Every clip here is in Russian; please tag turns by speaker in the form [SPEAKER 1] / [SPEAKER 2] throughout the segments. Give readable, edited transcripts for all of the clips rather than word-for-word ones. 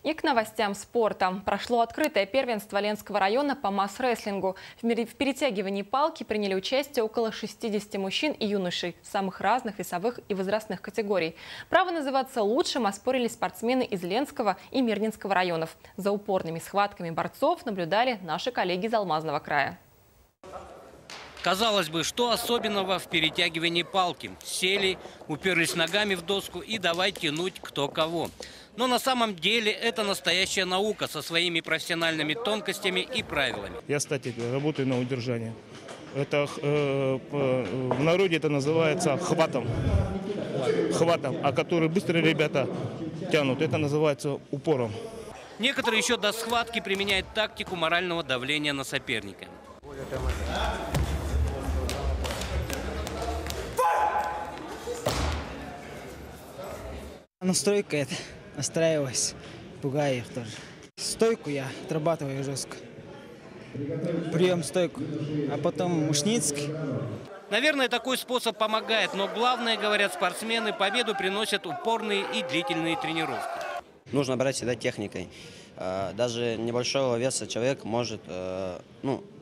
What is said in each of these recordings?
[SPEAKER 1] И к новостям спорта. Прошло открытое первенство Ленского района по масс-рестлингу. В перетягивании палки приняли участие около 60 мужчин и юношей самых разных весовых и возрастных категорий. Право называться лучшим оспорили спортсмены из Ленского и Мирнинского районов. За упорными схватками борцов наблюдали наши коллеги из Алмазного края.
[SPEAKER 2] Казалось бы, что особенного в перетягивании палки? Сели, уперлись ногами в доску и давай тянуть кто кого. Но на самом деле это настоящая наука со своими профессиональными тонкостями и правилами.
[SPEAKER 3] Я, кстати, работаю на удержании. Это в народе это называется хватом. Хватом, а который быстро ребята тянут, это называется упором.
[SPEAKER 2] Некоторые еще до схватки применяют тактику морального давления на соперника.
[SPEAKER 4] Настройка это, настраиваюсь, пугаю их тоже. Стойку я отрабатываю жестко. Прием стойку, а потом Мушницкий.
[SPEAKER 2] Наверное, такой способ помогает, но главное, говорят спортсмены, победу приносят упорные и длительные тренировки.
[SPEAKER 5] Нужно брать всегда техникой. Даже небольшого веса человек может,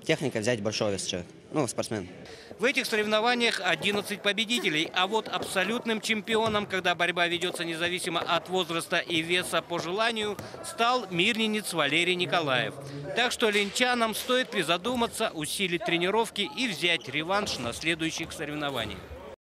[SPEAKER 5] техникой взять большого веса человек, спортсмен.
[SPEAKER 2] В этих соревнованиях 11 победителей, а вот абсолютным чемпионом, когда борьба ведется независимо от возраста и веса по желанию, стал мирнинец Валерий Николаев. Так что ленчанам стоит призадуматься, усилить тренировки и взять реванш на следующих соревнованиях.